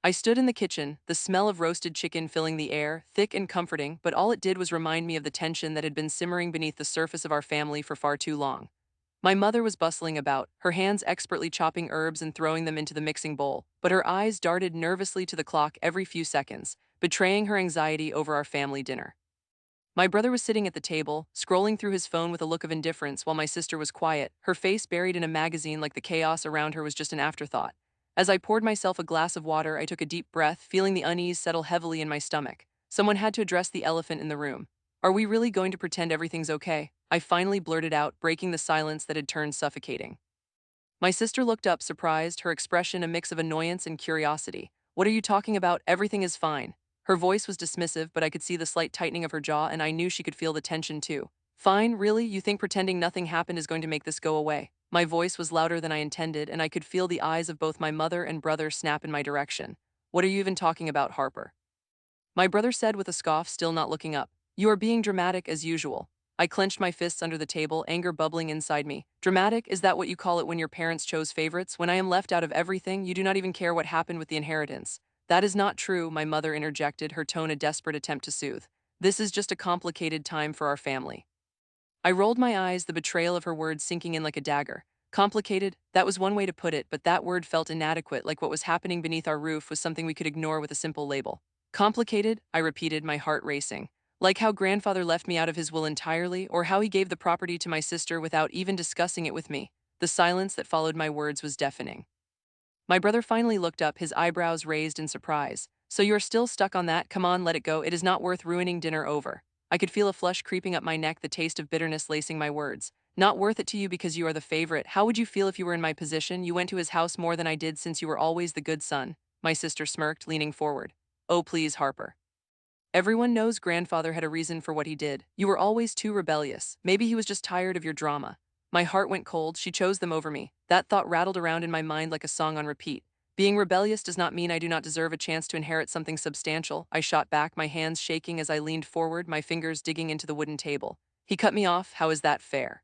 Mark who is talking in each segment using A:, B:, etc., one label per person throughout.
A: I stood in the kitchen, the smell of roasted chicken filling the air, thick and comforting, but all it did was remind me of the tension that had been simmering beneath the surface of our family for far too long. My mother was bustling about, her hands expertly chopping herbs and throwing them into the mixing bowl, but her eyes darted nervously to the clock every few seconds, betraying her anxiety over our family dinner. My brother was sitting at the table, scrolling through his phone with a look of indifference while my sister was quiet, her face buried in a magazine like the chaos around her was just an afterthought. As I poured myself a glass of water, I took a deep breath, feeling the unease settle heavily in my stomach. Someone had to address the elephant in the room. Are we really going to pretend everything's okay? I finally blurted out, breaking the silence that had turned suffocating. My sister looked up, surprised, her expression a mix of annoyance and curiosity. What are you talking about? Everything is fine. Her voice was dismissive, but I could see the slight tightening of her jaw, and I knew she could feel the tension too. Fine, really? You think pretending nothing happened is going to make this go away? My voice was louder than I intended, and I could feel the eyes of both my mother and brother snap in my direction. What are you even talking about, Harper? My brother said with a scoff, still not looking up. You are being dramatic as usual. I clenched my fists under the table, anger bubbling inside me. Dramatic? Is that what you call it when your parents chose favorites? When I am left out of everything, you do not even care what happened with the inheritance. That is not true, my mother interjected, her tone a desperate attempt to soothe. This is just a complicated time for our family. I rolled my eyes, the betrayal of her words sinking in like a dagger. Complicated? That was one way to put it, but that word felt inadequate, like what was happening beneath our roof was something we could ignore with a simple label. Complicated? I repeated, my heart racing. Like how grandfather left me out of his will entirely, or how he gave the property to my sister without even discussing it with me. The silence that followed my words was deafening. My brother finally looked up, his eyebrows raised in surprise. So you are still stuck on that? Come on, let it go. It is not worth ruining dinner over. I could feel a flush creeping up my neck, the taste of bitterness lacing my words. Not worth it to you because you are the favorite. How would you feel if you were in my position? You went to his house more than I did since you were always the good son. My sister smirked, leaning forward. Oh, please, Harper. Everyone knows grandfather had a reason for what he did. You were always too rebellious. Maybe he was just tired of your drama. My heart went cold. She chose them over me. That thought rattled around in my mind like a song on repeat. Being rebellious does not mean I do not deserve a chance to inherit something substantial. I shot back, my hands shaking as I leaned forward, my fingers digging into the wooden table. He cut me off. How is that fair?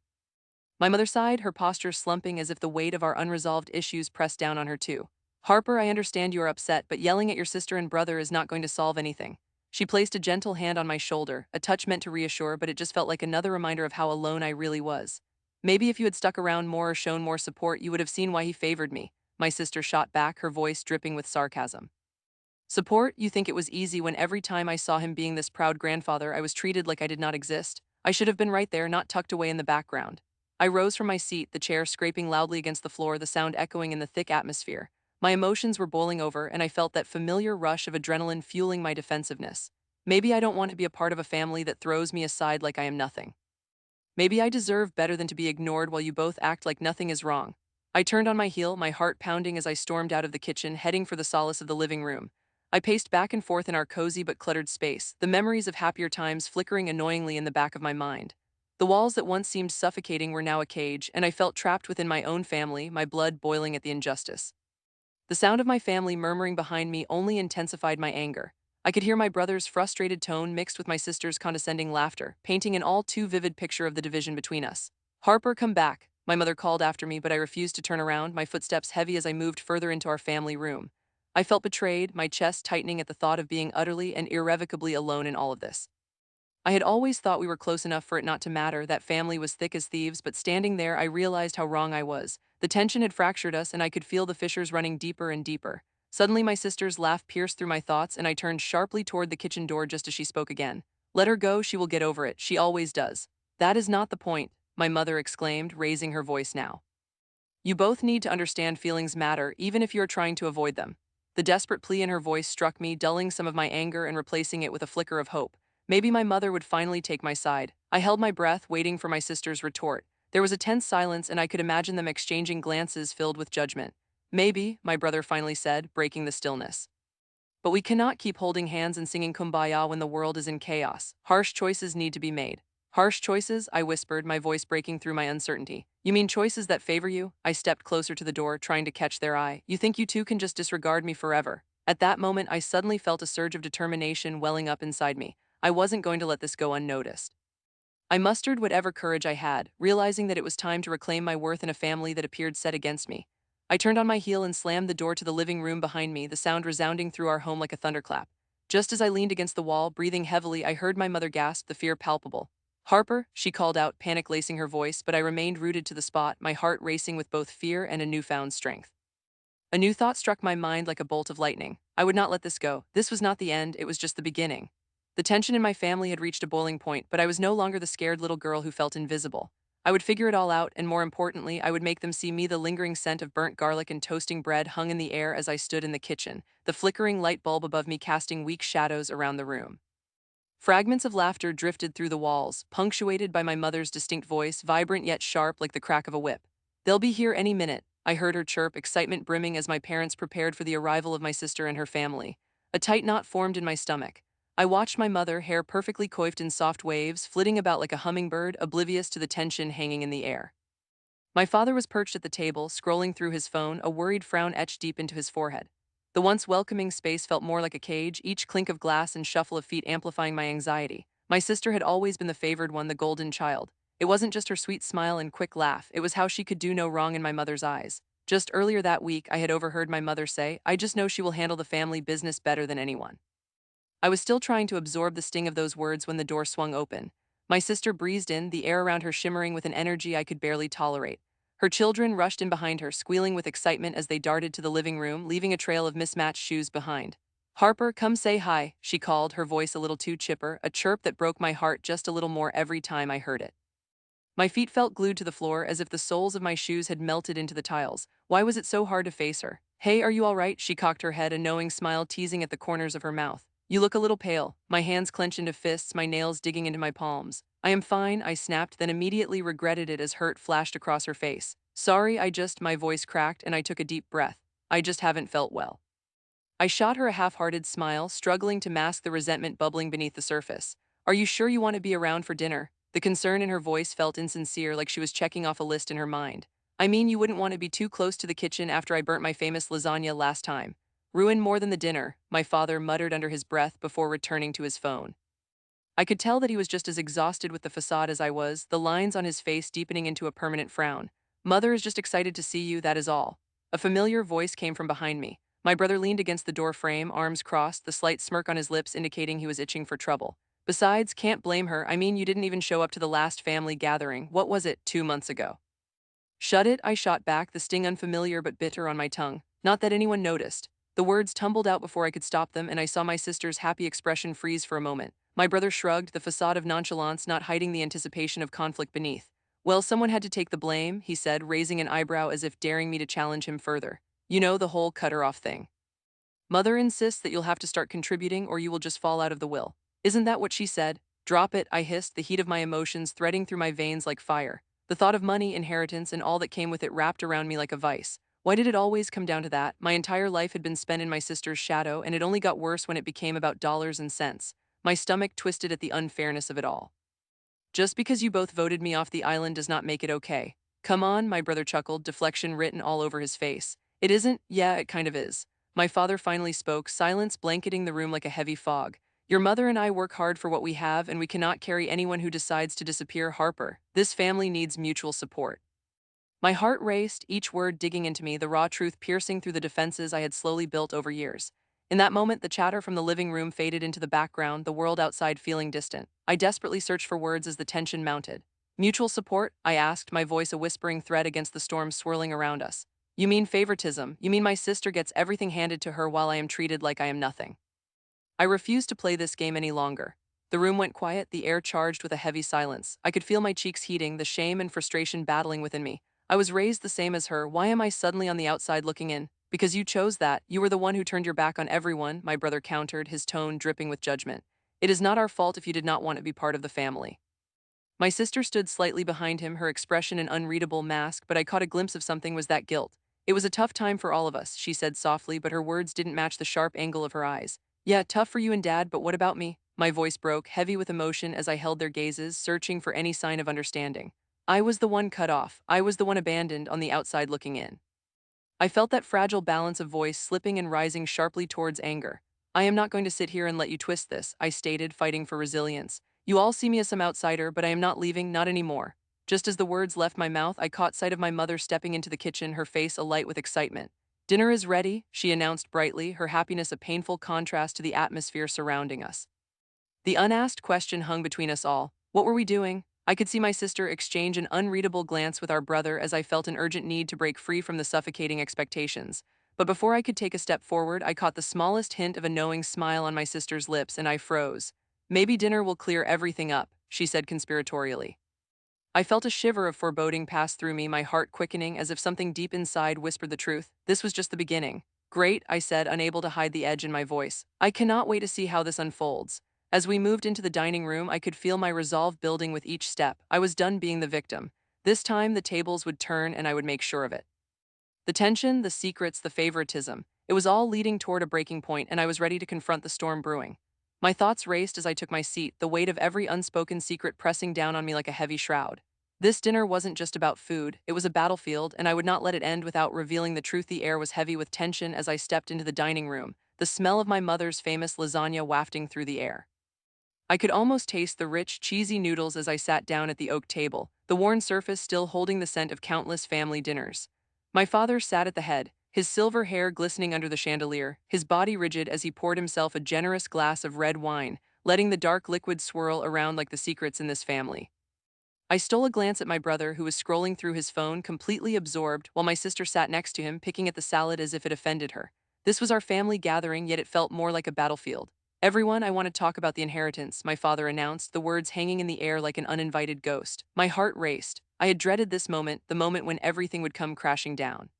A: My mother sighed, her posture slumping as if the weight of our unresolved issues pressed down on her too. Harper, I understand you are upset, but yelling at your sister and brother is not going to solve anything. She placed a gentle hand on my shoulder, a touch meant to reassure, but it just felt like another reminder of how alone I really was. Maybe if you had stuck around more or shown more support, you would have seen why he favored me. My sister shot back, her voice dripping with sarcasm. Support? You think it was easy when every time I saw him being this proud grandfather, I was treated like I did not exist? I should have been right there, not tucked away in the background. I rose from my seat, the chair scraping loudly against the floor, the sound echoing in the thick atmosphere. My emotions were boiling over, and I felt that familiar rush of adrenaline fueling my defensiveness. Maybe I don't want to be a part of a family that throws me aside like I am nothing. Maybe I deserve better than to be ignored while you both act like nothing is wrong. I turned on my heel, my heart pounding as I stormed out of the kitchen, heading for the solace of the living room. I paced back and forth in our cozy but cluttered space, the memories of happier times flickering annoyingly in the back of my mind. The walls that once seemed suffocating were now a cage, and I felt trapped within my own family, my blood boiling at the injustice. The sound of my family murmuring behind me only intensified my anger. I could hear my brother's frustrated tone mixed with my sister's condescending laughter, painting an all too vivid picture of the division between us. Harper, come back, my mother called after me, but I refused to turn around, my footsteps heavy as I moved further into our family room. I felt betrayed, my chest tightening at the thought of being utterly and irrevocably alone in all of this. I had always thought we were close enough for it not to matter, that family was thick as thieves, but standing there I realized how wrong I was. The tension had fractured us, and I could feel the fissures running deeper and deeper. Suddenly my sister's laugh pierced through my thoughts, and I turned sharply toward the kitchen door just as she spoke again. Let her go, she will get over it, she always does. That is not the point, my mother exclaimed, raising her voice now. You both need to understand feelings matter, even if you are trying to avoid them. The desperate plea in her voice struck me, dulling some of my anger and replacing it with a flicker of hope. Maybe my mother would finally take my side. I held my breath, waiting for my sister's retort. There was a tense silence, and I could imagine them exchanging glances filled with judgment. Maybe, my brother finally said, breaking the stillness. But we cannot keep holding hands and singing Kumbaya when the world is in chaos. Harsh choices need to be made. Harsh choices? I whispered, my voice breaking through my uncertainty. You mean choices that favor you? I stepped closer to the door, trying to catch their eye. You think you two can just disregard me forever? At that moment, I suddenly felt a surge of determination welling up inside me. I wasn't going to let this go unnoticed. I mustered whatever courage I had, realizing that it was time to reclaim my worth in a family that appeared set against me. I turned on my heel and slammed the door to the living room behind me, the sound resounding through our home like a thunderclap. Just as I leaned against the wall, breathing heavily, I heard my mother gasp, the fear palpable. "Harper," she called out, panic lacing her voice, but I remained rooted to the spot, my heart racing with both fear and a newfound strength. A new thought struck my mind like a bolt of lightning. I would not let this go. This was not the end, it was just the beginning. The tension in my family had reached a boiling point, but I was no longer the scared little girl who felt invisible. I would figure it all out, and more importantly, I would make them see me. The lingering scent of burnt garlic and toasting bread hung in the air as I stood in the kitchen, the flickering light bulb above me casting weak shadows around the room. Fragments of laughter drifted through the walls, punctuated by my mother's distinct voice, vibrant yet sharp like the crack of a whip. "They'll be here any minute," I heard her chirp, excitement brimming as my parents prepared for the arrival of my sister and her family. A tight knot formed in my stomach. I watched my mother, hair perfectly coiffed in soft waves, flitting about like a hummingbird, oblivious to the tension hanging in the air. My father was perched at the table, scrolling through his phone, a worried frown etched deep into his forehead. The once welcoming space felt more like a cage, each clink of glass and shuffle of feet amplifying my anxiety. My sister had always been the favored one, the golden child. It wasn't just her sweet smile and quick laugh, it was how she could do no wrong in my mother's eyes. Just earlier that week, I had overheard my mother say, "I just know she will handle the family business better than anyone." I was still trying to absorb the sting of those words when the door swung open. My sister breezed in, the air around her shimmering with an energy I could barely tolerate. Her children rushed in behind her, squealing with excitement as they darted to the living room, leaving a trail of mismatched shoes behind. "Harper, come say hi," she called, her voice a little too chipper, a chirp that broke my heart just a little more every time I heard it. My feet felt glued to the floor as if the soles of my shoes had melted into the tiles. Why was it so hard to face her? "Hey, are you all right?" She cocked her head, a knowing smile teasing at the corners of her mouth. "You look a little pale." My hands clenched into fists, my nails digging into my palms. "I am fine," I snapped, then immediately regretted it as hurt flashed across her face. "Sorry, my voice cracked and I took a deep breath. "I just haven't felt well." I shot her a half-hearted smile, struggling to mask the resentment bubbling beneath the surface. "Are you sure you want to be around for dinner?" The concern in her voice felt insincere, like she was checking off a list in her mind. "I mean, you wouldn't want to be too close to the kitchen after I burnt my famous lasagna last time." "Ruin more than the dinner," my father muttered under his breath before returning to his phone. I could tell that he was just as exhausted with the facade as I was, the lines on his face deepening into a permanent frown. "Mother is just excited to see you, that is all." A familiar voice came from behind me. My brother leaned against the door frame, arms crossed, the slight smirk on his lips indicating he was itching for trouble. "Besides, can't blame her. I mean, you didn't even show up to the last family gathering. What was it, 2 months ago?" "Shut it," I shot back, the sting unfamiliar but bitter on my tongue. Not that anyone noticed. The words tumbled out before I could stop them, and I saw my sister's happy expression freeze for a moment. My brother shrugged, the facade of nonchalance not hiding the anticipation of conflict beneath. "Well, someone had to take the blame," he said, raising an eyebrow as if daring me to challenge him further. "You know, the whole cut her off thing. Mother insists that you'll have to start contributing or you will just fall out of the will." "Isn't that what she said?" "Drop it," I hissed, the heat of my emotions threading through my veins like fire. The thought of money, inheritance, and all that came with it wrapped around me like a vice. Why did it always come down to that? My entire life had been spent in my sister's shadow, and it only got worse when it became about dollars and cents. My stomach twisted at the unfairness of it all. "Just because you both voted me off the island does not make it okay." "Come on," my brother chuckled, deflection written all over his face. "It isn't? Yeah, it kind of is." My father finally spoke, silence blanketing the room like a heavy fog. "Your mother and I work hard for what we have, and we cannot carry anyone who decides to disappear, Harper. This family needs mutual support." My heart raced, each word digging into me, the raw truth piercing through the defenses I had slowly built over years. In that moment, the chatter from the living room faded into the background, the world outside feeling distant. I desperately searched for words as the tension mounted. "Mutual support?" I asked, my voice a whispering thread against the storm swirling around us. "You mean favoritism? You mean my sister gets everything handed to her while I am treated like I am nothing?" I refused to play this game any longer. The room went quiet, the air charged with a heavy silence. I could feel my cheeks heating, the shame and frustration battling within me. I was raised the same as her. Why am I suddenly on the outside looking in? "Because you chose that. You were the one who turned your back on everyone," my brother countered, his tone dripping with judgment. "It is not our fault if you did not want to be part of the family." My sister stood slightly behind him, her expression an unreadable mask, but I caught a glimpse of something. Was that guilt? "It was a tough time for all of us," she said softly, but her words didn't match the sharp angle of her eyes. "Yeah, tough for you and Dad, but what about me?" My voice broke, heavy with emotion as I held their gazes, searching for any sign of understanding. I was the one cut off. I was the one abandoned, on the outside looking in. I felt that fragile balance of voice slipping and rising sharply towards anger. "I am not going to sit here and let you twist this," I stated, fighting for resilience. "You all see me as some outsider, but I am not leaving, not anymore. Just as the words left my mouth, I caught sight of my mother stepping into the kitchen, her face alight with excitement. "Dinner is ready," she announced brightly, her happiness a painful contrast to the atmosphere surrounding us. The unasked question hung between us all. What were we doing? I could see my sister exchange an unreadable glance with our brother as I felt an urgent need to break free from the suffocating expectations. But before I could take a step forward, I caught the smallest hint of a knowing smile on my sister's lips and I froze. "Maybe dinner will clear everything up," she said conspiratorially. I felt a shiver of foreboding pass through me, my heart quickening as if something deep inside whispered the truth. This was just the beginning. "Great," I said, unable to hide the edge in my voice. "I cannot wait to see how this unfolds." As we moved into the dining room, I could feel my resolve building with each step. I was done being the victim. This time, the tables would turn and I would make sure of it. The tension, the secrets, the favoritism. It was all leading toward a breaking point, and I was ready to confront the storm brewing. My thoughts raced as I took my seat, the weight of every unspoken secret pressing down on me like a heavy shroud. This dinner wasn't just about food, it was a battlefield, and I would not let it end without revealing the truth. The air was heavy with tension as I stepped into the dining room, the smell of my mother's famous lasagna wafting through the air. I could almost taste the rich, cheesy noodles as I sat down at the oak table, the worn surface still holding the scent of countless family dinners. My father sat at the head, his silver hair glistening under the chandelier, his body rigid as he poured himself a generous glass of red wine, letting the dark liquid swirl around like the secrets in this family. I stole a glance at my brother, who was scrolling through his phone, completely absorbed, while my sister sat next to him, picking at the salad as if it offended her. This was our family gathering, yet it felt more like a battlefield. "Everyone, I want to talk about the inheritance," my father announced, the words hanging in the air like an uninvited ghost. My heart raced. I had dreaded this moment, the moment when everything would come crashing down.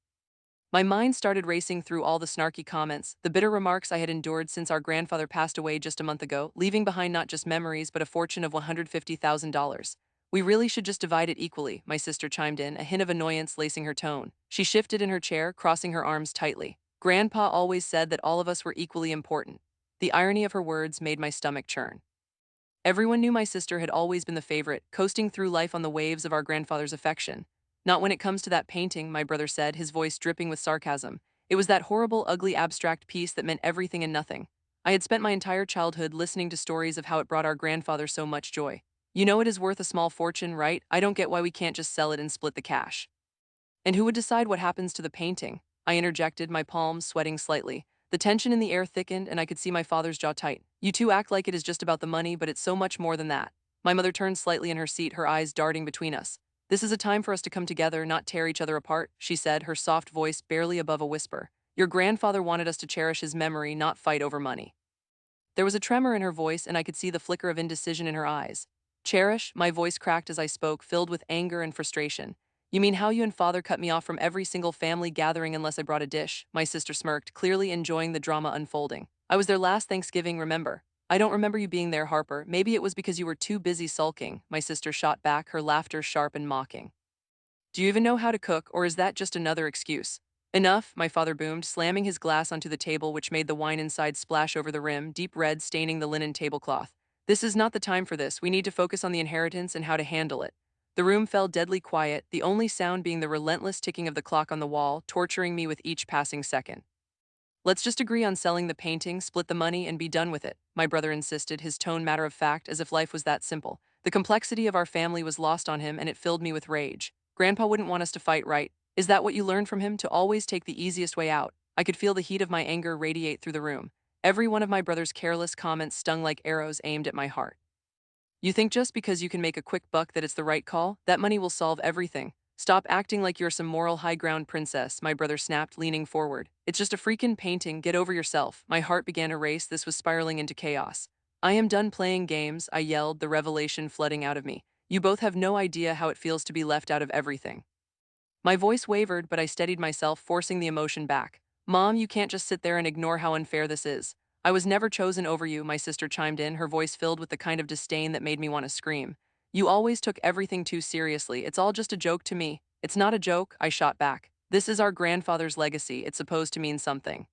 A: My mind started racing through all the snarky comments, the bitter remarks I had endured since our grandfather passed away just a month ago, leaving behind not just memories but a fortune of $150,000. "We really should just divide it equally," my sister chimed in, a hint of annoyance lacing her tone. She shifted in her chair, crossing her arms tightly. "Grandpa always said that all of us were equally important." The irony of her words made my stomach churn. Everyone knew my sister had always been the favorite, coasting through life on the waves of our grandfather's affection. "Not when it comes to that painting," my brother said, his voice dripping with sarcasm. "It was that horrible, ugly, abstract piece that meant everything and nothing. I had spent my entire childhood listening to stories of how it brought our grandfather so much joy. You know it is worth a small fortune, right? I don't get why we can't just sell it and split the cash." "And who would decide what happens to the painting?" I interjected, my palms sweating slightly. The tension in the air thickened, and I could see my father's jaw tight. "You two act like it is just about the money, but it's so much more than that." My mother turned slightly in her seat, her eyes darting between us. "This is a time for us to come together, not tear each other apart," she said, her soft voice barely above a whisper. "Your grandfather wanted us to cherish his memory, not fight over money." There was a tremor in her voice, and I could see the flicker of indecision in her eyes. "Cherish?" My voice cracked as I spoke, filled with anger and frustration. "You mean how you and father cut me off from every single family gathering unless I brought a dish?" My sister smirked, clearly enjoying the drama unfolding. "I was there last Thanksgiving, remember?" "I don't remember you being there, Harper. Maybe it was because you were too busy sulking," my sister shot back, her laughter sharp and mocking. "Do you even know how to cook, or is that just another excuse?" "Enough," my father boomed, slamming his glass onto the table, which made the wine inside splash over the rim, deep red staining the linen tablecloth. "This is not the time for this. We need to focus on the inheritance and how to handle it." The room fell deadly quiet, the only sound being the relentless ticking of the clock on the wall, torturing me with each passing second. "Let's just agree on selling the painting, split the money, and be done with it," my brother insisted, his tone matter of fact, as if life was that simple. The complexity of our family was lost on him, and it filled me with rage. "Grandpa wouldn't want us to fight, right? Is that what you learned from him, to always take the easiest way out?" I could feel the heat of my anger radiate through the room. Every one of my brother's careless comments stung like arrows aimed at my heart. "You think just because you can make a quick buck that it's the right call? That money will solve everything. Stop acting like you're some moral high ground princess," my brother snapped, leaning forward. "It's just a freaking painting, get over yourself." My heart began to race, this was spiraling into chaos. "I am done playing games," I yelled, the revelation flooding out of me. "You both have no idea how it feels to be left out of everything." My voice wavered, but I steadied myself, forcing the emotion back. "Mom, you can't just sit there and ignore how unfair this is." "I was never chosen over you," my sister chimed in, her voice filled with the kind of disdain that made me want to scream. "You always took everything too seriously. It's all just a joke to me." "It's not a joke," I shot back. "This is our grandfather's legacy. It's supposed to mean something."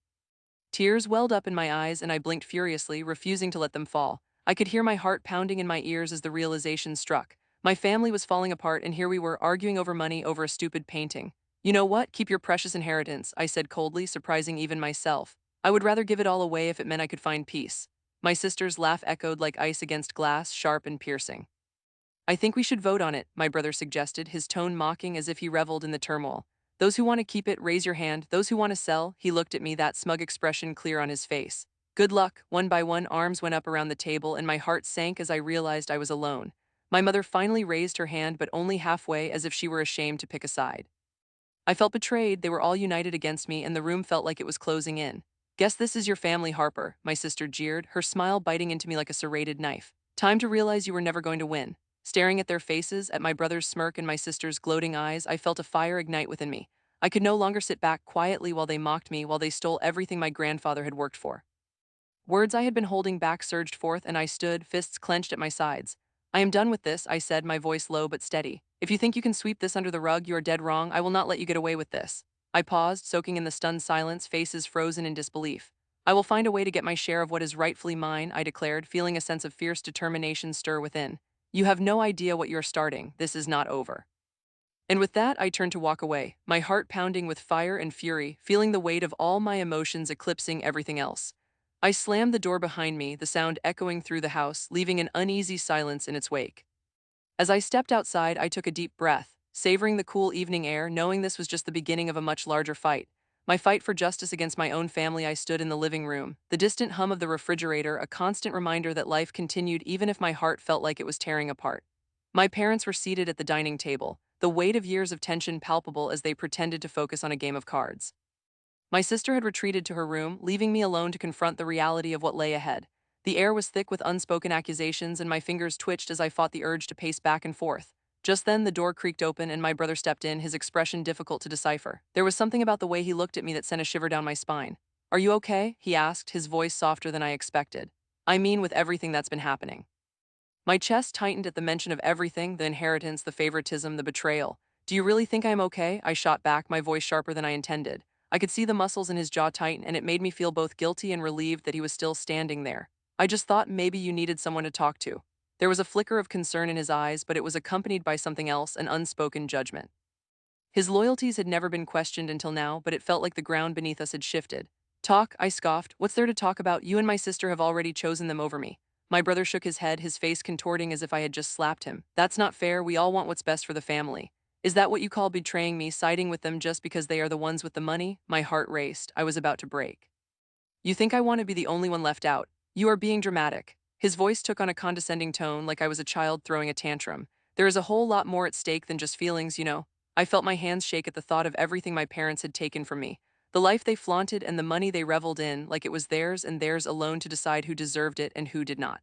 A: Tears welled up in my eyes, and I blinked furiously, refusing to let them fall. I could hear my heart pounding in my ears as the realization struck. My family was falling apart, and here we were arguing over money over a stupid painting. "You know what? Keep your precious inheritance," I said coldly, surprising even myself. "I would rather give it all away if it meant I could find peace." My sister's laugh echoed like ice against glass, sharp and piercing. I think we should vote on it, my brother suggested, his tone mocking as if he reveled in the turmoil. Those who want to keep it, raise your hand. Those who want to sell, he looked at me, that smug expression clear on his face. Good luck. One by one, arms went up around the table, and my heart sank as I realized I was alone. My mother finally raised her hand, but only halfway, as if she were ashamed to pick a side. I felt betrayed. They were all united against me, and the room felt like it was closing in. Guess this is your family, Harper, my sister jeered, her smile biting into me like a serrated knife. Time to realize you were never going to win. Staring at their faces, at my brother's smirk and my sister's gloating eyes, I felt a fire ignite within me. I could no longer sit back quietly while they mocked me, while they stole everything my grandfather had worked for. Words I had been holding back surged forth, and I stood, fists clenched at my sides. I am done with this, I said, my voice low but steady. If you think you can sweep this under the rug, you are dead wrong. I will not let you get away with this. I paused, soaking in the stunned silence, faces frozen in disbelief. I will find a way to get my share of what is rightfully mine, I declared, feeling a sense of fierce determination stir within. You have no idea what you're starting. This is not over. And with that, I turned to walk away, my heart pounding with fire and fury, feeling the weight of all my emotions eclipsing everything else. I slammed the door behind me, the sound echoing through the house, leaving an uneasy silence in its wake. As I stepped outside, I took a deep breath, savoring the cool evening air, knowing this was just the beginning of a much larger fight. My fight for justice against my own family. I stood in the living room, the distant hum of the refrigerator, a constant reminder that life continued even if my heart felt like it was tearing apart. My parents were seated at the dining table, the weight of years of tension palpable as they pretended to focus on a game of cards. My sister had retreated to her room, leaving me alone to confront the reality of what lay ahead. The air was thick with unspoken accusations, and my fingers twitched as I fought the urge to pace back and forth. Just then, the door creaked open and my brother stepped in, his expression difficult to decipher. There was something about the way he looked at me that sent a shiver down my spine. Are you okay? He asked, his voice softer than I expected. I mean, with everything that's been happening. My chest tightened at the mention of everything, the inheritance, the favoritism, the betrayal. Do you really think I'm okay? I shot back, my voice sharper than I intended. I could see the muscles in his jaw tighten, and it made me feel both guilty and relieved that he was still standing there. I just thought maybe you needed someone to talk to. There was a flicker of concern in his eyes, but it was accompanied by something else, an unspoken judgment. His loyalties had never been questioned until now, but it felt like the ground beneath us had shifted. Talk, I scoffed. What's there to talk about? You and my sister have already chosen them over me. My brother shook his head, his face contorting as if I had just slapped him. That's not fair. We all want what's best for the family. Is that what you call betraying me, siding with them just because they are the ones with the money? My heart raced. I was about to break. You think I want to be the only one left out? You are being dramatic. His voice took on a condescending tone, like I was a child throwing a tantrum. There is a whole lot more at stake than just feelings, you know. I felt my hands shake at the thought of everything my parents had taken from me. The life they flaunted and the money they reveled in, like it was theirs and theirs alone to decide who deserved it and who did not.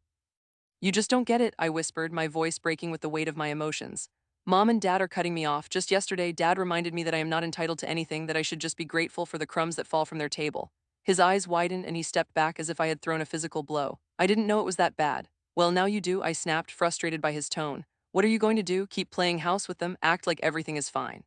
A: You just don't get it, I whispered, my voice breaking with the weight of my emotions. Mom and Dad are cutting me off. Just yesterday, Dad reminded me that I am not entitled to anything, that I should just be grateful for the crumbs that fall from their table. His eyes widened and he stepped back as if I had thrown a physical blow. I didn't know it was that bad. Well, now you do, I snapped, frustrated by his tone. What are you going to do? Keep playing house with them? Act like everything is fine?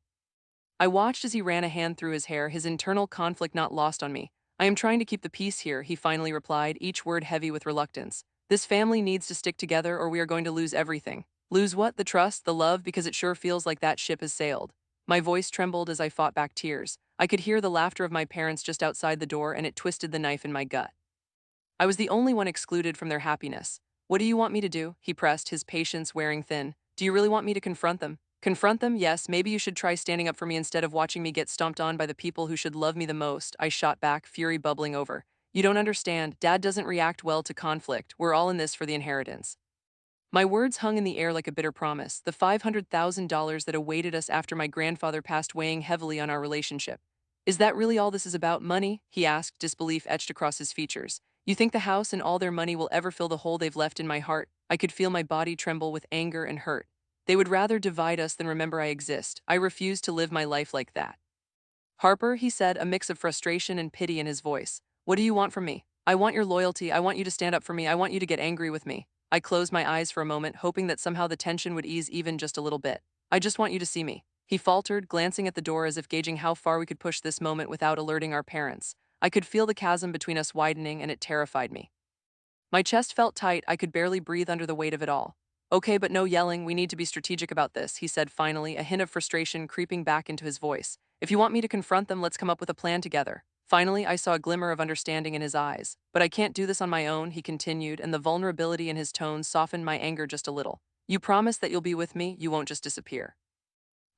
A: I watched as he ran a hand through his hair, his internal conflict not lost on me. I am trying to keep the peace here, he finally replied, each word heavy with reluctance. This family needs to stick together or we are going to lose everything. Lose what? The trust, the love, because it sure feels like that ship has sailed. My voice trembled as I fought back tears. I could hear the laughter of my parents just outside the door, and it twisted the knife in my gut. I was the only one excluded from their happiness. What do you want me to do? He pressed, his patience wearing thin. Do you really want me to confront them? Confront them? Yes, maybe you should try standing up for me instead of watching me get stomped on by the people who should love me the most, I shot back, fury bubbling over. You don't understand. Dad doesn't react well to conflict. We're all in this for the inheritance. My words hung in the air like a bitter promise, the $500,000 that awaited us after my grandfather passed weighing heavily on our relationship. Is that really all this is about? Money? He asked, disbelief etched across his features. You think the house and all their money will ever fill the hole they've left in my heart? I could feel my body tremble with anger and hurt. They would rather divide us than remember I exist. I refuse to live my life like that. Harper, he said, a mix of frustration and pity in his voice. What do you want from me? I want your loyalty. I want you to stand up for me. I want you to get angry with me. I closed my eyes for a moment, hoping that somehow the tension would ease even just a little bit. I just want you to see me. He faltered, glancing at the door as if gauging how far we could push this moment without alerting our parents. I could feel the chasm between us widening, and it terrified me. My chest felt tight. I could barely breathe under the weight of it all. Okay, but no yelling. We need to be strategic about this, he said finally, a hint of frustration creeping back into his voice. If you want me to confront them, let's come up with a plan together. Finally, I saw a glimmer of understanding in his eyes. But I can't do this on my own, he continued, and the vulnerability in his tone softened my anger just a little. You promise that you'll be with me, you won't just disappear.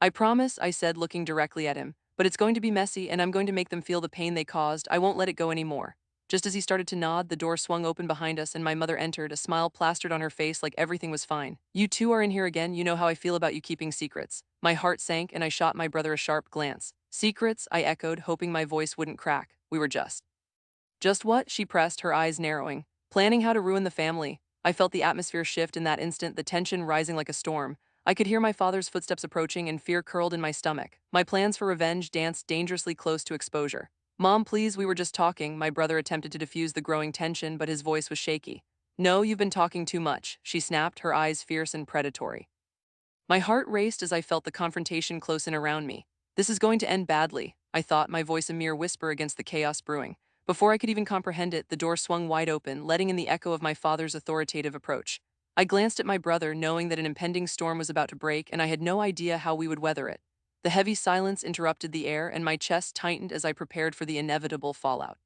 A: I promise, I said, looking directly at him, but it's going to be messy and I'm going to make them feel the pain they caused. I won't let it go anymore. Just as he started to nod, the door swung open behind us and my mother entered, a smile plastered on her face like everything was fine. You two are in here again, you know how I feel about you keeping secrets. My heart sank and I shot my brother a sharp glance. Secrets, I echoed, hoping my voice wouldn't crack. We were Just what? She pressed, her eyes narrowing. Planning how to ruin the family. I felt the atmosphere shift in that instant, the tension rising like a storm. I could hear my father's footsteps approaching and fear curled in my stomach. My plans for revenge danced dangerously close to exposure. Mom, please, we were just talking. My brother attempted to diffuse the growing tension, but his voice was shaky. No, you've been talking too much, she snapped, her eyes fierce and predatory. My heart raced as I felt the confrontation close in around me. This is going to end badly, I thought, my voice a mere whisper against the chaos brewing. Before I could even comprehend it, the door swung wide open, letting in the echo of my father's authoritative approach. I glanced at my brother, knowing that an impending storm was about to break, and I had no idea how we would weather it. The heavy silence interrupted the air, and my chest tightened as I prepared for the inevitable fallout.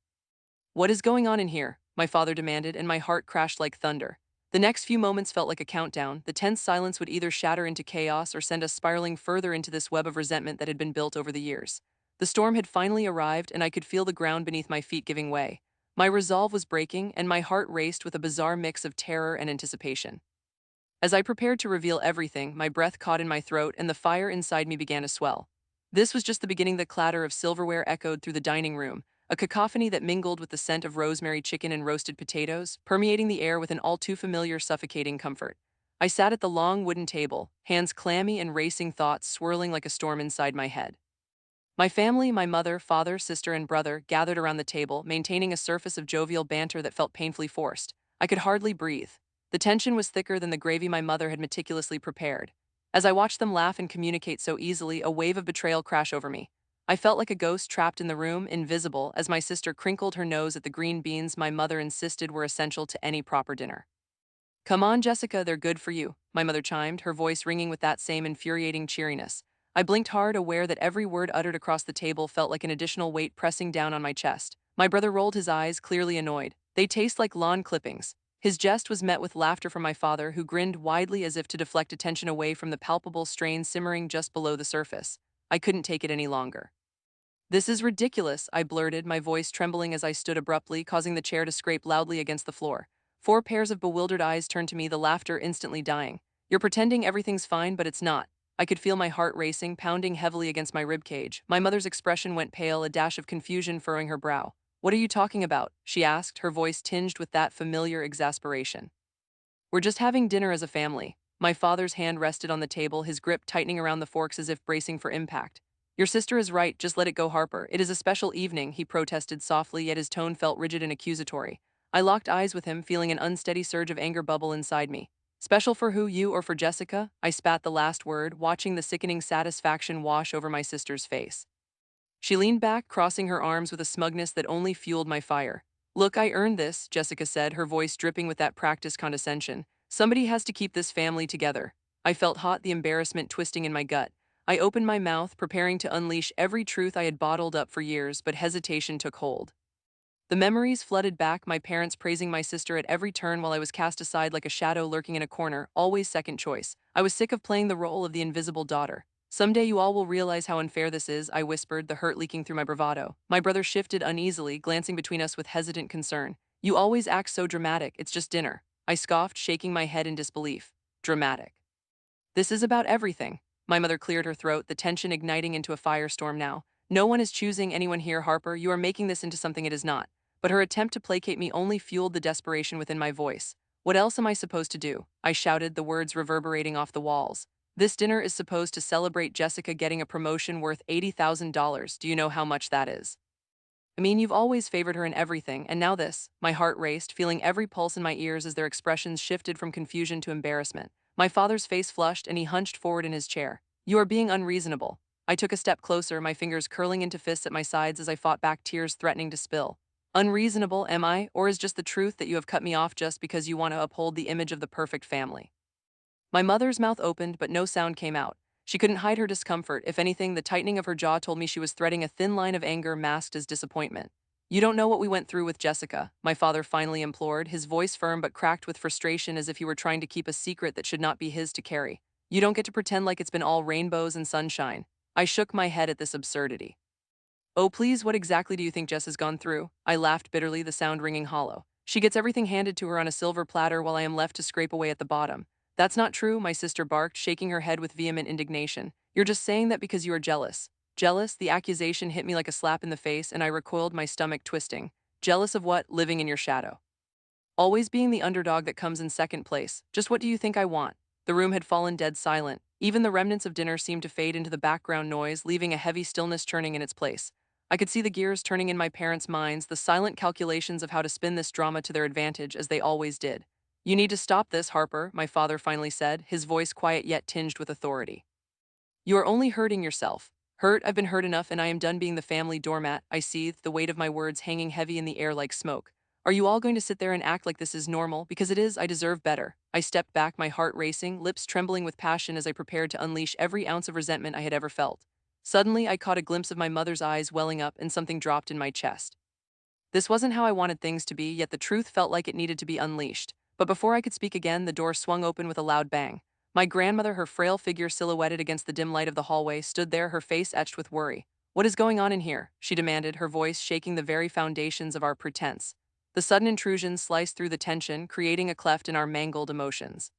A: What is going on in here? My father demanded, and my heart crashed like thunder. The next few moments felt like a countdown. The tense silence would either shatter into chaos or send us spiraling further into this web of resentment that had been built over the years. The storm had finally arrived, and I could feel the ground beneath my feet giving way. My resolve was breaking, and my heart raced with a bizarre mix of terror and anticipation. As I prepared to reveal everything, my breath caught in my throat and the fire inside me began to swell. This was just the beginning. The clatter of silverware echoed through the dining room, a cacophony that mingled with the scent of rosemary chicken and roasted potatoes, permeating the air with an all too familiar suffocating comfort. I sat at the long wooden table, hands clammy and racing thoughts swirling like a storm inside my head. My family, my mother, father, sister, and brother, gathered around the table, maintaining a surface of jovial banter that felt painfully forced. I could hardly breathe. The tension was thicker than the gravy my mother had meticulously prepared. As I watched them laugh and communicate so easily, a wave of betrayal crashed over me. I felt like a ghost trapped in the room, invisible, as my sister crinkled her nose at the green beans my mother insisted were essential to any proper dinner. Come on, Jessica, they're good for you, my mother chimed, her voice ringing with that same infuriating cheeriness. I blinked hard, aware that every word uttered across the table felt like an additional weight pressing down on my chest. My brother rolled his eyes, clearly annoyed. They taste like lawn clippings. His jest was met with laughter from my father, who grinned widely as if to deflect attention away from the palpable strain simmering just below the surface. I couldn't take it any longer. This is ridiculous, I blurted, my voice trembling as I stood abruptly, causing the chair to scrape loudly against the floor. Four pairs of bewildered eyes turned to me, the laughter instantly dying. You're pretending everything's fine, but it's not. I could feel my heart racing, pounding heavily against my ribcage. My mother's expression went pale, a dash of confusion furrowing her brow. What are you talking about? She asked, her voice tinged with that familiar exasperation. We're just having dinner as a family. My father's hand rested on the table, his grip tightening around the forks as if bracing for impact. Your sister is right, just let it go, Harper. It is a special evening, he protested softly, yet his tone felt rigid and accusatory. I locked eyes with him, feeling an unsteady surge of anger bubble inside me. Special for who, you or for Jessica? I spat the last word, watching the sickening satisfaction wash over my sister's face. She leaned back, crossing her arms with a smugness that only fueled my fire. Look, I earned this, Jessica said, her voice dripping with that practiced condescension. Somebody has to keep this family together. I felt hot, the embarrassment twisting in my gut. I opened my mouth, preparing to unleash every truth I had bottled up for years, but hesitation took hold. The memories flooded back, my parents praising my sister at every turn while I was cast aside like a shadow lurking in a corner, always second choice. I was sick of playing the role of the invisible daughter. Someday you all will realize how unfair this is, I whispered, the hurt leaking through my bravado. My brother shifted uneasily, glancing between us with hesitant concern. You always act so dramatic, it's just dinner. I scoffed, shaking my head in disbelief. Dramatic. This is about everything. My mother cleared her throat, the tension igniting into a firestorm now. No one is choosing anyone here, Harper. You are making this into something it is not. But her attempt to placate me only fueled the desperation within my voice. What else am I supposed to do? I shouted, the words reverberating off the walls. This dinner is supposed to celebrate Jessica getting a promotion worth $80,000. Do you know how much that is? I mean, you've always favored her in everything, and now this. My heart raced, feeling every pulse in my ears as their expressions shifted from confusion to embarrassment. My father's face flushed, and he hunched forward in his chair. You are being unreasonable. I took a step closer, my fingers curling into fists at my sides as I fought back, tears threatening to spill. Unreasonable, am I? Or is just the truth that you have cut me off just because you want to uphold the image of the perfect family? My mother's mouth opened, but no sound came out. She couldn't hide her discomfort. If anything, the tightening of her jaw told me she was threading a thin line of anger masked as disappointment. You don't know what we went through with Jessica, my father finally implored, his voice firm but cracked with frustration as if he were trying to keep a secret that should not be his to carry. You don't get to pretend like it's been all rainbows and sunshine. I shook my head at this absurdity. Oh, please, what exactly do you think Jess has gone through? I laughed bitterly, the sound ringing hollow. She gets everything handed to her on a silver platter while I am left to scrape away at the bottom. That's not true, my sister barked, shaking her head with vehement indignation. You're just saying that because you are jealous. Jealous? The accusation hit me like a slap in the face, and I recoiled, my stomach twisting. Jealous of what? Living in your shadow. Always being the underdog that comes in second place. Just what do you think I want? The room had fallen dead silent. Even the remnants of dinner seemed to fade into the background noise, leaving a heavy stillness churning in its place. I could see the gears turning in my parents' minds, the silent calculations of how to spin this drama to their advantage, as they always did. You need to stop this, Harper, my father finally said, his voice quiet yet tinged with authority. You are only hurting yourself. Hurt, I've been hurt enough, and I am done being the family doormat, I seethed, the weight of my words hanging heavy in the air like smoke. Are you all going to sit there and act like this is normal? Because it is, I deserve better. I stepped back, my heart racing, lips trembling with passion as I prepared to unleash every ounce of resentment I had ever felt. Suddenly, I caught a glimpse of my mother's eyes welling up, and something dropped in my chest. This wasn't how I wanted things to be, yet the truth felt like it needed to be unleashed. But before I could speak again, the door swung open with a loud bang. My grandmother, her frail figure silhouetted against the dim light of the hallway, stood there, her face etched with worry. What is going on in here? She demanded, her voice shaking the very foundations of our pretense. The sudden intrusion sliced through the tension, creating a cleft in our mangled emotions.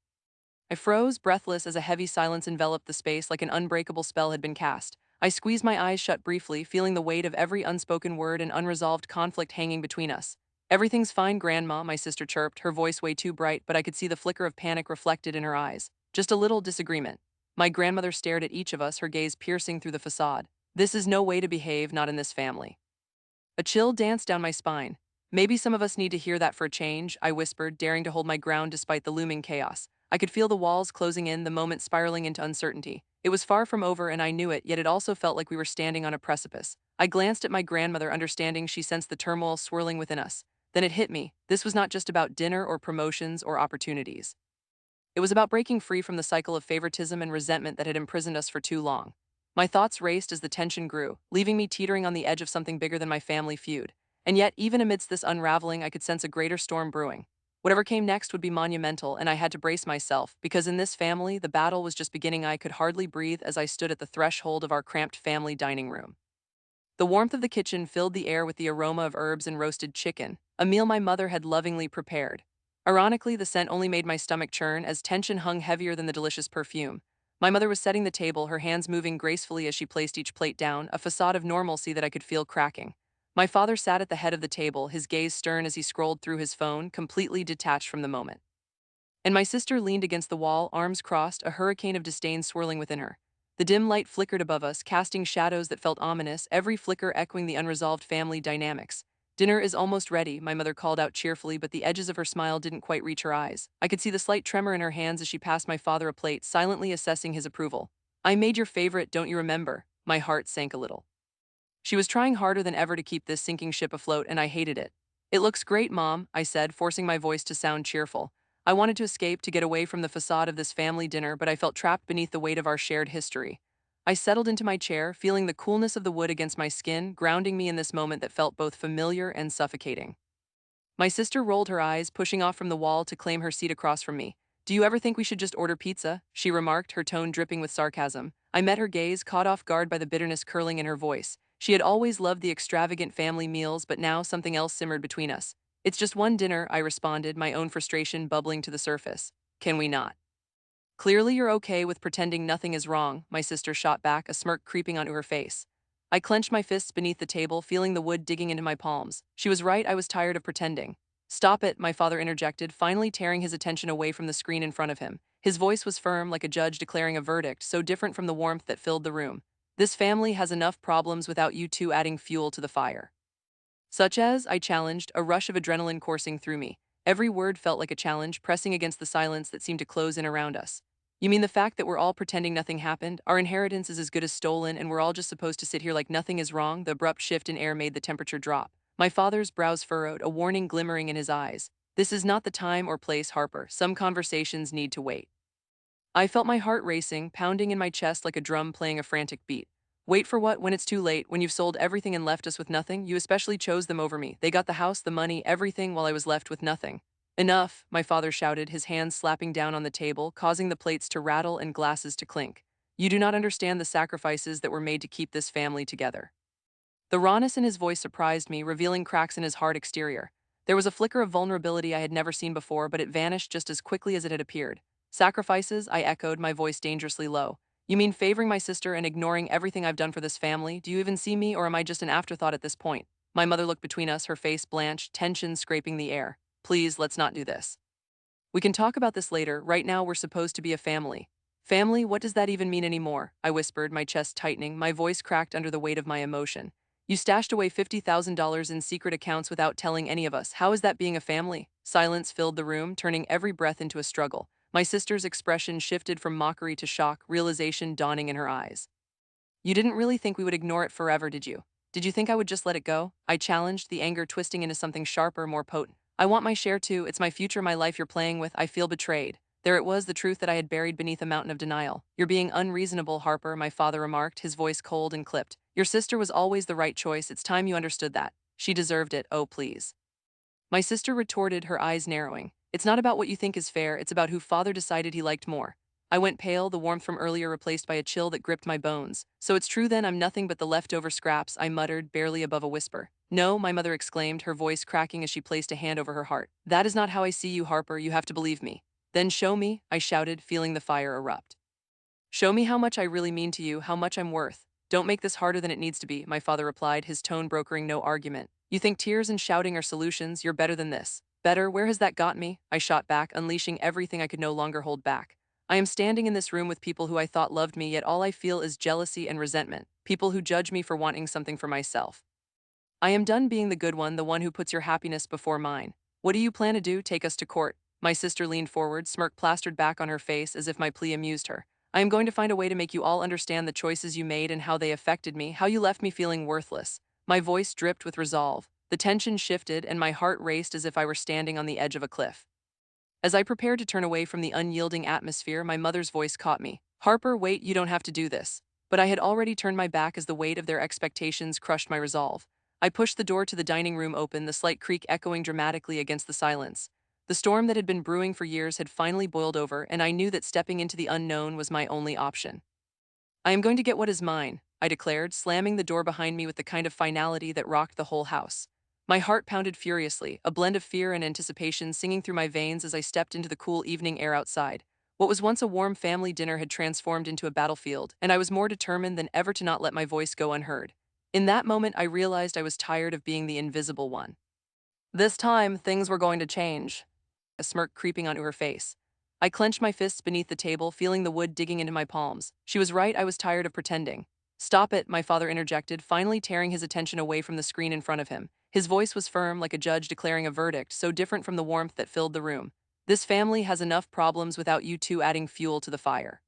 A: I froze, breathless, as a heavy silence enveloped the space like an unbreakable spell had been cast. I squeezed my eyes shut briefly, feeling the weight of every unspoken word and unresolved conflict hanging between us. Everything's fine, Grandma, my sister chirped, her voice way too bright, but I could see the flicker of panic reflected in her eyes. Just a little disagreement. My grandmother stared at each of us, her gaze piercing through the facade. This is no way to behave, not in this family. A chill danced down my spine. Maybe some of us need to hear that for a change, I whispered, daring to hold my ground despite the looming chaos. I could feel the walls closing in, the moment spiraling into uncertainty. It was far from over and I knew it, yet it also felt like we were standing on a precipice. I glanced at my grandmother, understanding she sensed the turmoil swirling within us. Then it hit me. This was not just about dinner or promotions or opportunities. It was about breaking free from the cycle of favoritism and resentment that had imprisoned us for too long. My thoughts raced as the tension grew, leaving me teetering on the edge of something bigger than my family feud. And yet, even amidst this unraveling, I could sense a greater storm brewing. Whatever came next would be monumental, and I had to brace myself, because in this family, the battle was just beginning. I could hardly breathe as I stood at the threshold of our cramped family dining room. The warmth of the kitchen filled the air with the aroma of herbs and roasted chicken, a meal my mother had lovingly prepared. Ironically, the scent only made my stomach churn as tension hung heavier than the delicious perfume. My mother was setting the table, her hands moving gracefully as she placed each plate down, a facade of normalcy that I could feel cracking. My father sat at the head of the table, his gaze stern as he scrolled through his phone, completely detached from the moment. And my sister leaned against the wall, arms crossed, a hurricane of disdain swirling within her. The dim light flickered above us, casting shadows that felt ominous, every flicker echoing the unresolved family dynamics. Dinner is almost ready, my mother called out cheerfully, but the edges of her smile didn't quite reach her eyes. I could see the slight tremor in her hands as she passed my father a plate, silently assessing his approval. I made your favorite, don't you remember? My heart sank a little. She was trying harder than ever to keep this sinking ship afloat, and I hated it. It looks great, Mom, I said, forcing my voice to sound cheerful. I wanted to escape, to get away from the facade of this family dinner, but I felt trapped beneath the weight of our shared history. I settled into my chair, feeling the coolness of the wood against my skin, grounding me in this moment that felt both familiar and suffocating. My sister rolled her eyes, pushing off from the wall to claim her seat across from me. Do you ever think we should just order pizza? She remarked, her tone dripping with sarcasm. I met her gaze, caught off guard by the bitterness curling in her voice. She had always loved the extravagant family meals, but now something else simmered between us. It's just one dinner, I responded, my own frustration bubbling to the surface. Can we not? Clearly you're okay with pretending nothing is wrong, my sister shot back, a smirk creeping onto her face. I clenched my fists beneath the table, feeling the wood digging into my palms. She was right, I was tired of pretending. Stop it, my father interjected, finally tearing his attention away from the screen in front of him. His voice was firm, like a judge declaring a verdict, so different from the warmth that filled the room. This family has enough problems without you two adding fuel to the fire. Such as, I challenged, a rush of adrenaline coursing through me. Every word felt like a challenge, pressing against the silence that seemed to close in around us. You mean the fact that we're all pretending nothing happened? Our inheritance is as good as stolen, and we're all just supposed to sit here like nothing is wrong? The abrupt shift in air made the temperature drop. My father's brows furrowed, a warning glimmering in his eyes. This is not the time or place, Harper. Some conversations need to wait. I felt my heart racing, pounding in my chest like a drum playing a frantic beat. Wait for what? When it's too late, when you've sold everything and left us with nothing, you especially chose them over me. They got the house, the money, everything while I was left with nothing. Enough, my father shouted, his hands slapping down on the table, causing the plates to rattle and glasses to clink. You do not understand the sacrifices that were made to keep this family together. The rawness in his voice surprised me, revealing cracks in his hard exterior. There was a flicker of vulnerability I had never seen before, but it vanished just as quickly as it had appeared. Sacrifices? I echoed, my voice dangerously low. You mean favoring my sister and ignoring everything I've done for this family? Do you even see me, or am I just an afterthought at this point? My mother looked between us, her face blanched, tension scraping the air. Please, let's not do this. We can talk about this later. Right now, we're supposed to be a family. Family? What does that even mean anymore? I whispered, my chest tightening, my voice cracked under the weight of my emotion. You stashed away $50,000 in secret accounts without telling any of us. How is that being a family? Silence filled the room, turning every breath into a struggle. My sister's expression shifted from mockery to shock, realization dawning in her eyes. You didn't really think we would ignore it forever, did you? Did you think I would just let it go? I challenged, the anger twisting into something sharper, more potent. I want my share too. It's my future, my life you're playing with. I feel betrayed. There it was, the truth that I had buried beneath a mountain of denial. You're being unreasonable, Harper, my father remarked, his voice cold and clipped. Your sister was always the right choice. It's time you understood that. She deserved it, oh please. My sister retorted, her eyes narrowing. It's not about what you think is fair, it's about who father decided he liked more. I went pale, the warmth from earlier replaced by a chill that gripped my bones. So it's true then, I'm nothing but the leftover scraps, I muttered, barely above a whisper. No, my mother exclaimed, her voice cracking as she placed a hand over her heart. That is not how I see you, Harper, you have to believe me. Then show me, I shouted, feeling the fire erupt. Show me how much I really mean to you, how much I'm worth. Don't make this harder than it needs to be, my father replied, his tone brokering no argument. You think tears and shouting are solutions, you're better than this. Better? Where has that got me? I shot back, unleashing everything I could no longer hold back. I am standing in this room with people who I thought loved me, yet all I feel is jealousy and resentment. People who judge me for wanting something for myself. I am done being the good one, the one who puts your happiness before mine. What do you plan to do? Take us to court? My sister leaned forward, smirk plastered back on her face as if my plea amused her. I am going to find a way to make you all understand the choices you made and how they affected me, how you left me feeling worthless. My voice dripped with resolve. The tension shifted and my heart raced as if I were standing on the edge of a cliff. As I prepared to turn away from the unyielding atmosphere, my mother's voice caught me. Harper, wait, you don't have to do this. But I had already turned my back as the weight of their expectations crushed my resolve. I pushed the door to the dining room open, the slight creak echoing dramatically against the silence. The storm that had been brewing for years had finally boiled over, and I knew that stepping into the unknown was my only option. I am going to get what is mine, I declared, slamming the door behind me with the kind of finality that rocked the whole house. My heart pounded furiously, a blend of fear and anticipation singing through my veins as I stepped into the cool evening air outside. What was once a warm family dinner had transformed into a battlefield, and I was more determined than ever to not let my voice go unheard. In that moment, I realized I was tired of being the invisible one. This time, things were going to change, a smirk creeping onto her face. I clenched my fists beneath the table, feeling the wood digging into my palms. She was right, I was tired of pretending. Stop it, my father interjected, finally tearing his attention away from the screen in front of him. His voice was firm, like a judge declaring a verdict, so different from the warmth that filled the room. This family has enough problems without you two adding fuel to the fire.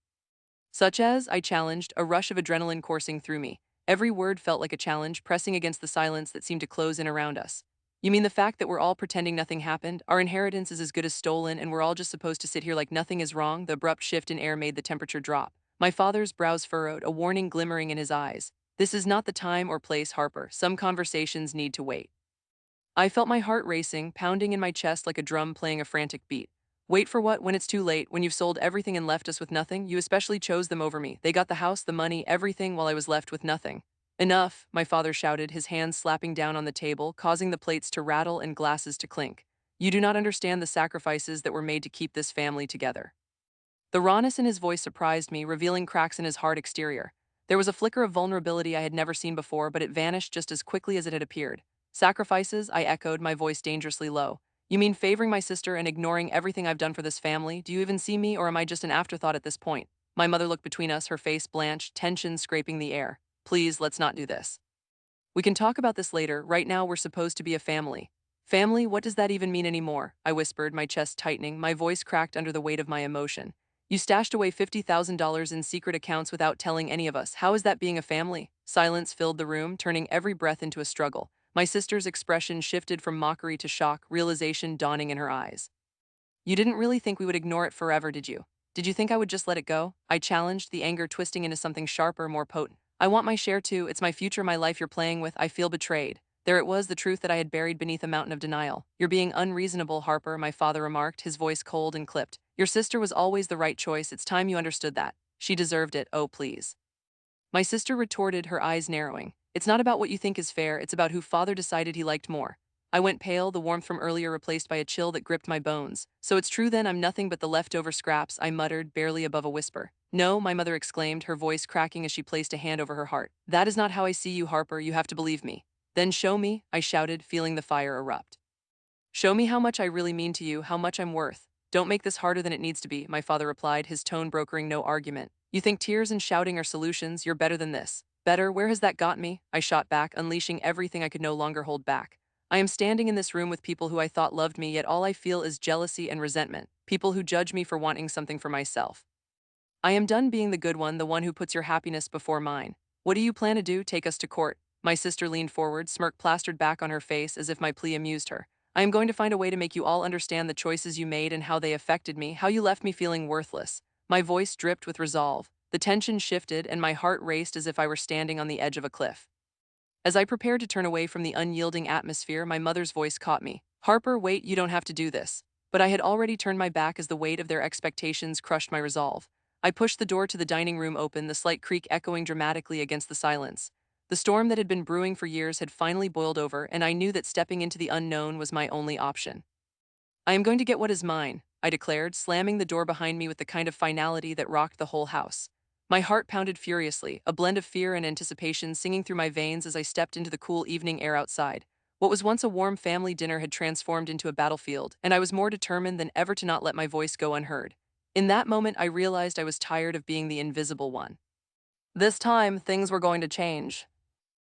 A: Such as, I challenged, a rush of adrenaline coursing through me. Every word felt like a challenge, pressing against the silence that seemed to close in around us. You mean the fact that we're all pretending nothing happened? Our inheritance is as good as stolen, and we're all just supposed to sit here like nothing is wrong? The abrupt shift in air made the temperature drop. My father's brows furrowed, a warning glimmering in his eyes. This is not the time or place, Harper. Some conversations need to wait. I felt my heart racing, pounding in my chest like a drum playing a frantic beat. Wait for what? When it's too late, when you've sold everything and left us with nothing, you especially chose them over me. They got the house, the money, everything while I was left with nothing. Enough, my father shouted, his hands slapping down on the table, causing the plates to rattle and glasses to clink. You do not understand the sacrifices that were made to keep this family together. The rawness in his voice surprised me, revealing cracks in his hard exterior. There was a flicker of vulnerability I had never seen before, but it vanished just as quickly as it had appeared. Sacrifices? I echoed, my voice dangerously low. You mean favoring my sister and ignoring everything I've done for this family? Do you even see me, or am I just an afterthought at this point? My mother looked between us, her face blanched, tension scraping the air. Please, let's not do this. We can talk about this later. Right now, we're supposed to be a family. Family? What does that even mean anymore? I whispered, my chest tightening, my voice cracked under the weight of my emotion. You stashed away $50,000 in secret accounts without telling any of us. How is that being a family? Silence filled the room, turning every breath into a struggle. My sister's expression shifted from mockery to shock, realization dawning in her eyes. You didn't really think we would ignore it forever, did you? Did you think I would just let it go? I challenged, the anger twisting into something sharper, more potent. I want my share too. It's my future, my life you're playing with. I feel betrayed. There it was, the truth that I had buried beneath a mountain of denial. You're being unreasonable, Harper, my father remarked, his voice cold and clipped. Your sister was always the right choice. It's time you understood that. She deserved it. Oh, please. My sister retorted, her eyes narrowing. It's not about what you think is fair, it's about who father decided he liked more. I went pale, the warmth from earlier replaced by a chill that gripped my bones. So it's true then, I'm nothing but the leftover scraps, I muttered, barely above a whisper. No, my mother exclaimed, her voice cracking as she placed a hand over her heart. That is not how I see you, Harper, you have to believe me. Then show me, I shouted, feeling the fire erupt. Show me how much I really mean to you, how much I'm worth. Don't make this harder than it needs to be, my father replied, his tone brokering no argument. You think tears and shouting are solutions, you're better than this. Better, where has that got me? I shot back, unleashing everything I could no longer hold back. I am standing in this room with people who I thought loved me, yet all I feel is jealousy and resentment. People who judge me for wanting something for myself. I am done being the good one, the one who puts your happiness before mine. What do you plan to do? Take us to court? My sister leaned forward, smirk plastered back on her face as if my plea amused her. I am going to find a way to make you all understand the choices you made and how they affected me, how you left me feeling worthless. My voice dripped with resolve. The tension shifted and my heart raced as if I were standing on the edge of a cliff. As I prepared to turn away from the unyielding atmosphere, my mother's voice caught me. Harper, wait, you don't have to do this. But I had already turned my back as the weight of their expectations crushed my resolve. I pushed the door to the dining room open, the slight creak echoing dramatically against the silence. The storm that had been brewing for years had finally boiled over, and I knew that stepping into the unknown was my only option. I am going to get what is mine, I declared, slamming the door behind me with the kind of finality that rocked the whole house. My heart pounded furiously, a blend of fear and anticipation singing through my veins as I stepped into the cool evening air outside. What was once a warm family dinner had transformed into a battlefield, and I was more determined than ever to not let my voice go unheard. In that moment, I realized I was tired of being the invisible one. This time, things were going to change.